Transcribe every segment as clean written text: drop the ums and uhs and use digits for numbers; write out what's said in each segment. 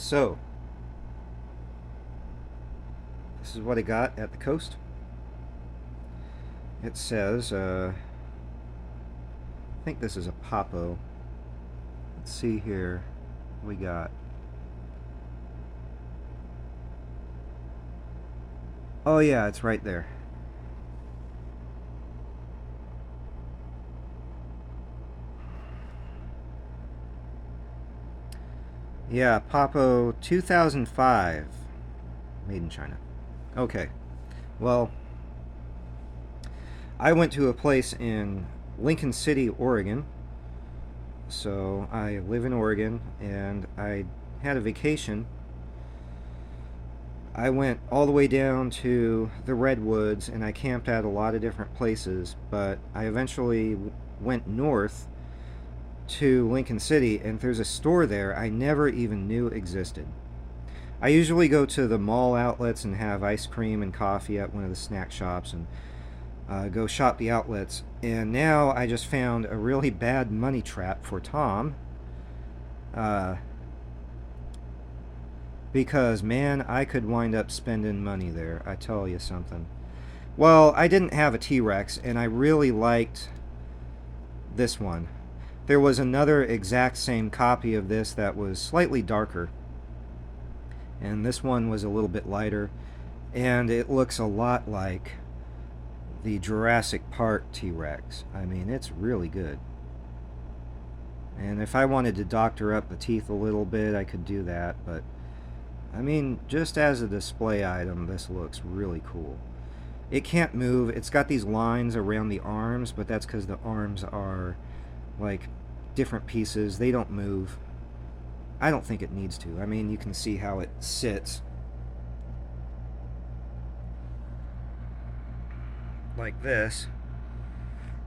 So, this is what I got at the coast. It says, I think this is a Papo. Let's see here. We got. Oh, yeah, it's right there. Yeah, Papo 2005. Made in China. Okay. Well, I went to a place in Lincoln City, Oregon. So I live in Oregon and I had a vacation. I went all the way down to the Redwoods and I camped at a lot of different places, but I eventually went north to Lincoln City and there's a store there I never even knew existed. I usually go to the mall outlets and have ice cream and coffee at one of the snack shops and go shop the outlets. And now I just found a really bad money trap for Tom. Uh, because, man, I could wind up spending money there. I tell you something. Well, I didn't have a T-Rex, and I really liked this one. There was another exact same copy of this that was slightly darker. And this one was a little bit lighter. And it looks a lot like the Jurassic Park T-Rex. I mean, it's really good. And if I wanted to doctor up the teeth a little bit, I could do that. But, I mean, just as a display item, this looks really cool. It can't move. It's got these lines around the arms, but that's because the arms are, like, different pieces. They don't move. I don't think it needs to. I mean, you can see how it sits. Like this.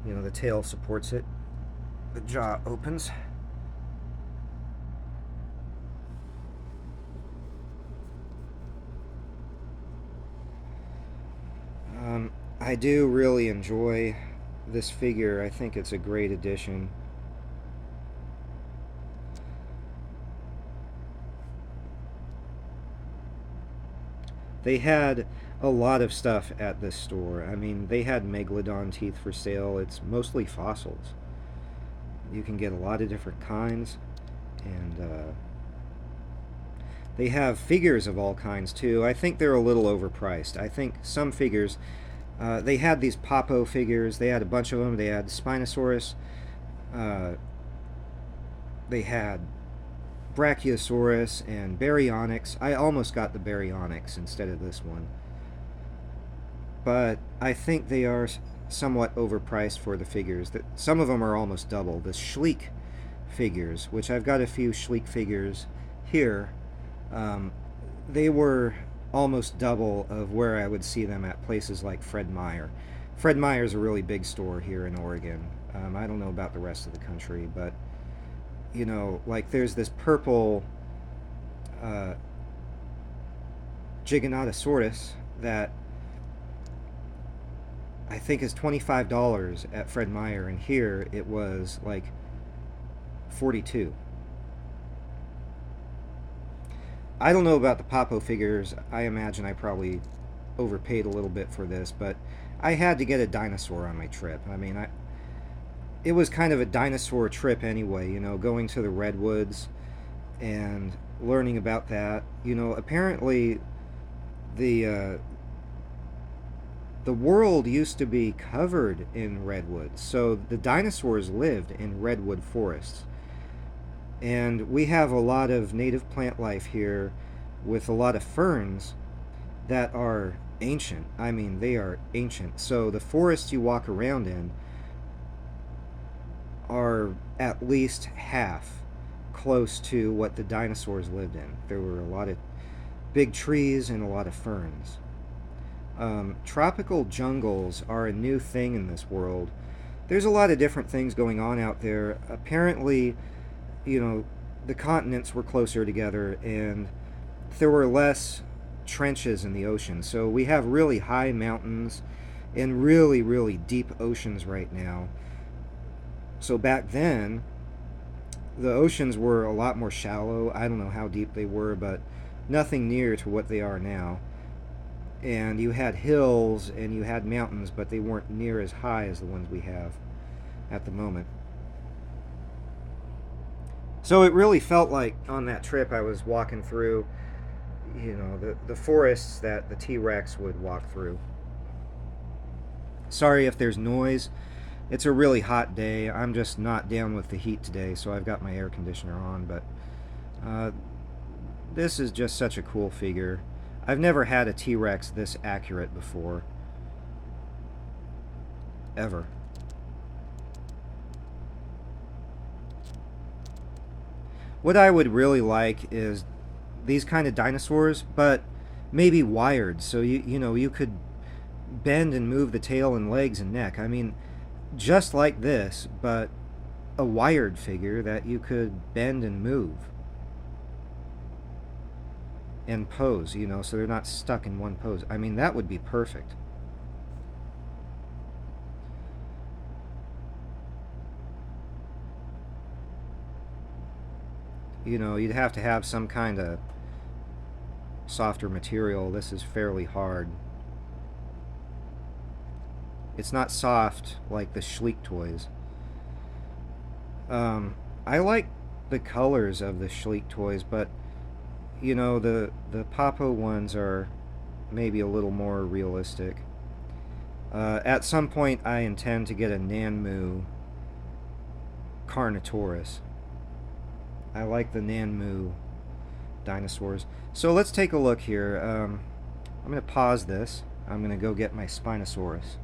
You know, the tail supports it. The jaw opens. I do really enjoy this figure. I think it's a great addition. They had a lot of stuff at this store. I mean, they had megalodon teeth for sale. It's mostly fossils. You can get a lot of different kinds, and they have figures of all kinds too. I think they're a little overpriced. I think some figures, they had these Papo figures. They had a bunch of them. They had Spinosaurus. Uh, they had Brachiosaurus and Baryonyx. I almost got the Baryonyx instead of this one. But I think they are somewhat overpriced for the figures. Some of them are almost double. The Schleek figures, which I've got a few Schleek figures here, they were almost double of where I would see them at places like Fred Meyer. Fred Meyer is a really big store here in Oregon. I don't know about the rest of the country, but you know, like there's this purple Giganotosaurus that I think is $25 at Fred Meyer, and here it was like 42. I don't know about the Papo figures. I imagine I probably overpaid a little bit for this, but I had to get a dinosaur on my trip. I mean, it was kind of a dinosaur trip anyway, you know, going to the Redwoods and learning about that. You know, apparently the world used to be covered in redwoods, so the dinosaurs lived in redwood forests. And we have a lot of native plant life here with a lot of ferns that are ancient. I mean, they are ancient. So the forests you walk around in are at least half close to what the dinosaurs lived in. There were a lot of big trees and a lot of ferns. Tropical jungles are a new thing in this world. There's a lot of different things going on out there. Apparently, you know, the continents were closer together and there were less trenches in the ocean. So we have really high mountains and really, really deep oceans right now. So back then, The oceans were a lot more shallow. I don't know how deep they were, but nothing near to what they are now. And you had hills and you had mountains, but they weren't near as high as the ones we have at the moment. So it really felt like on that trip I was walking through, the forests that the T-Rex would walk through. Sorry if there's noise. It's a really hot day. I'm just not down with the heat today, so I've got my air conditioner on, but uh, this is just such a cool figure. I've never had a T-Rex this accurate before. Ever. What I would really like is these kind of dinosaurs, but maybe wired, so you could bend and move the tail and legs and neck. I mean, just like this, but a wired figure that you could bend and move and pose, so they're not stuck in one pose. I mean, that would be perfect. You'd have to have some kind of softer material. This is fairly hard. It's not soft like the Schleek toys. I like the colors of the Schleek toys, but the Papo ones are maybe a little more realistic. At some point, I intend to get a Nanmu Carnotaurus. I like the Nanmu dinosaurs. So let's take a look here. I'm going to pause this. I'm going to go get my Spinosaurus.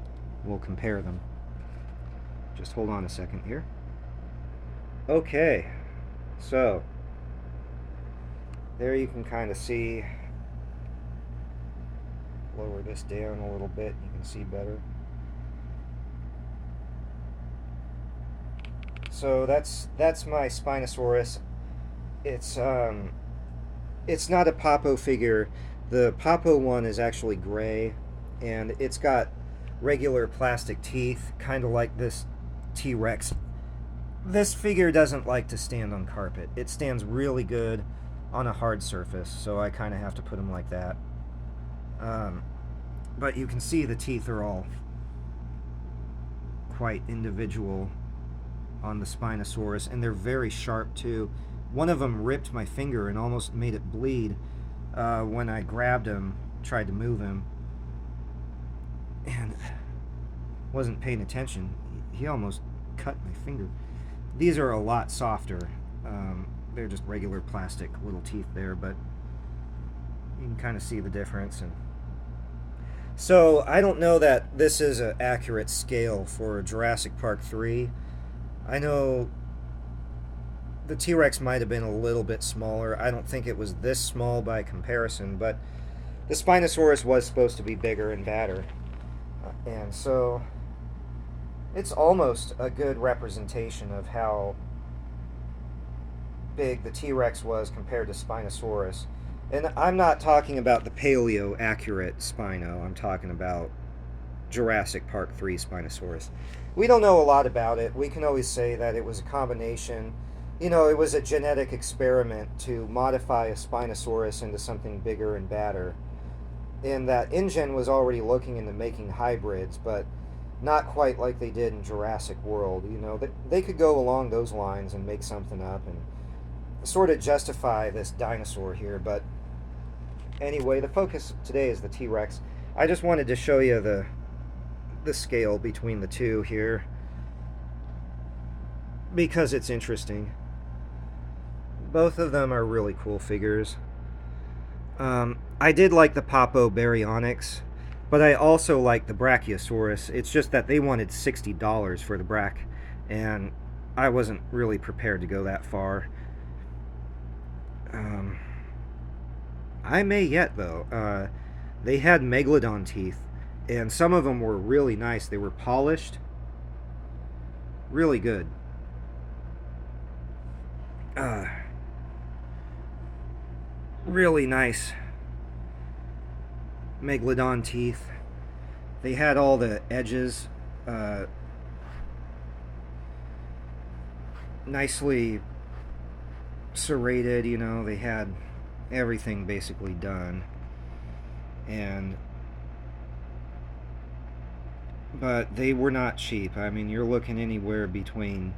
We'll compare them. Just hold on a second here. Okay, so there you can kind of see. Lower this down a little bit, you can see better. So that's my Spinosaurus. It's not a Papo figure. The Papo one is actually gray, and it's got regular plastic teeth, kind of like this T-Rex. This figure doesn't like to stand on carpet. It stands really good on a hard surface, so I kind of have to put him like that. But you can see the teeth are all quite individual on the Spinosaurus, and they're very sharp too. One of them ripped my finger and almost made it bleed when I grabbed him, tried to move him, and wasn't paying attention. He almost cut my finger. These are a lot softer. They're just regular plastic little teeth there, but you can kind of see the difference. And so I don't know that this is an accurate scale for Jurassic Park 3. I know the T-Rex might have been a little bit smaller. I don't think it was this small by comparison, but the Spinosaurus was supposed to be bigger and badder. And so it's almost a good representation of how big the T-Rex was compared to Spinosaurus. And I'm not talking about the paleo accurate Spino. I'm talking about Jurassic Park 3 Spinosaurus. We don't know a lot about it. We can always say that it was a combination. It was a genetic experiment to modify a Spinosaurus into something bigger and badder. And that InGen was already looking into making hybrids, but not quite like they did in Jurassic World. They could go along those lines and make something up and sort of justify this dinosaur here. But anyway, the focus today is the T-Rex. I just wanted to show you the scale between the two here because it's interesting. Both of them are really cool figures. I did like the Papo Baryonyx, but I also like the Brachiosaurus. It's just that they wanted $60 for the Brach, and I wasn't really prepared to go that far. I may yet, though. They had Megalodon teeth, and some of them were really nice. They were polished. Really good. Really nice Megalodon teeth. They had all the edges nicely serrated, you know, they had everything basically done. And but they were not cheap. I mean, you're looking anywhere between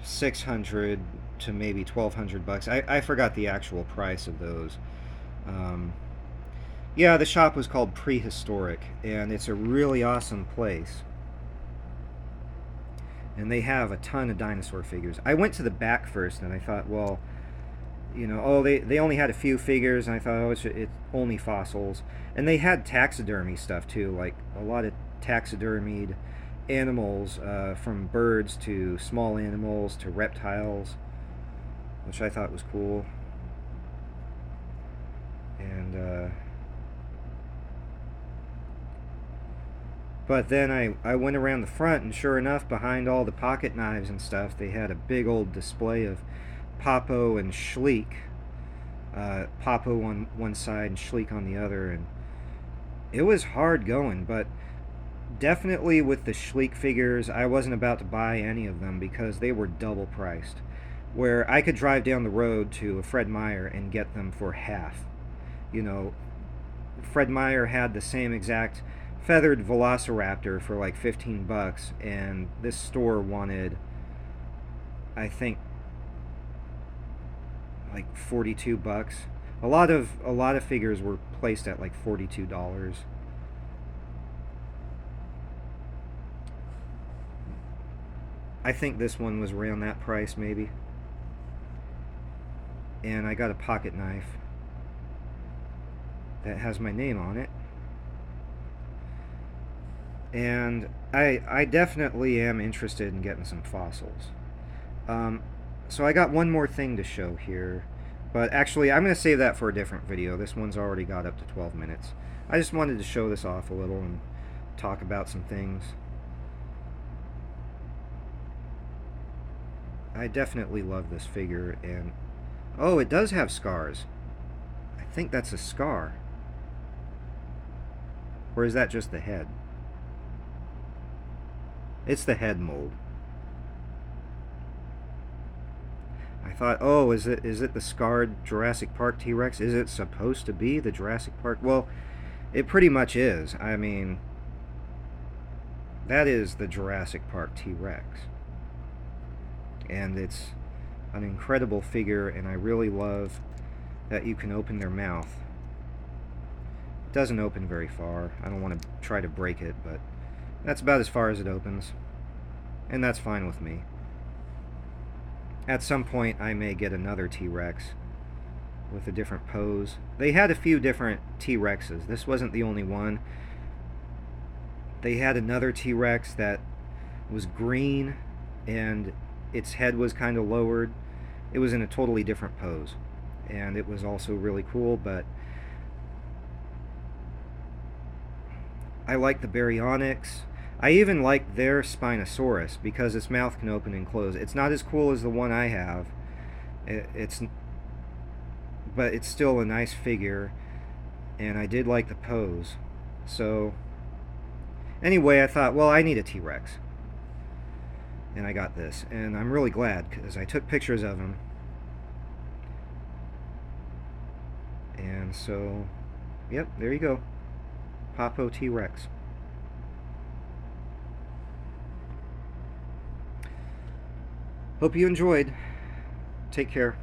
600 to maybe 1200 bucks. I forgot the actual price of those. Um, yeah, the shop was called Prehistoric, and it's a really awesome place. And they have a ton of dinosaur figures. I went to the back first, and I thought, well, you know, oh, they only had a few figures, and I thought, oh, it's only fossils. And they had taxidermy stuff too, like a lot of taxidermied animals, from birds to small animals to reptiles, which I thought was cool. And but then I went around the front, and sure enough, behind all the pocket knives and stuff, they had a big old display of Popo and Schleek. Popo on one side and Schleek on the other, and it was hard going, but definitely with the Schleek figures, I wasn't about to buy any of them because they were double priced. Where I could drive down the road to a Fred Meyer and get them for half. You know, Fred Meyer had the same exact feathered velociraptor for like 15 bucks, and this store wanted, I think, like 42 bucks. A lot of figures were placed at like $42. I think this one was around that price maybe. And I got a pocket knife that has my name on it. And I definitely am interested in getting some fossils. So I got one more thing to show here, but actually I'm going to save that for a different video. This one's already got up to 12 minutes. I just wanted to show this off a little and talk about some things. I definitely love this figure, and oh, it does have scars. I think that's a scar. Or is that just the head? It's the head mold. I thought, oh, is it the scarred Jurassic Park T-Rex? Is it supposed to be the Jurassic Park? Well, it pretty much is. I mean, that is the Jurassic Park T-Rex. And it's an incredible figure, and I really love that you can open their mouth. It doesn't open very far. I don't want to try to break it, but that's about as far as it opens. And that's fine with me. At some point, I may get another T-Rex with a different pose. They had a few different T-Rexes. This wasn't the only one. They had another T-Rex that was green, and its head was kind of lowered. It was in a totally different pose, and it was also really cool. But I like the baryonyx. I even like their Spinosaurus because its mouth can open and close. It's not as cool as the one I have. But it's still a nice figure, and I did like the pose. So anyway, I thought, well, I need a T-Rex, and I got this, and I'm really glad because I took pictures of him. And so, yep, there you go. Popo T-Rex. Hope you enjoyed. Take care.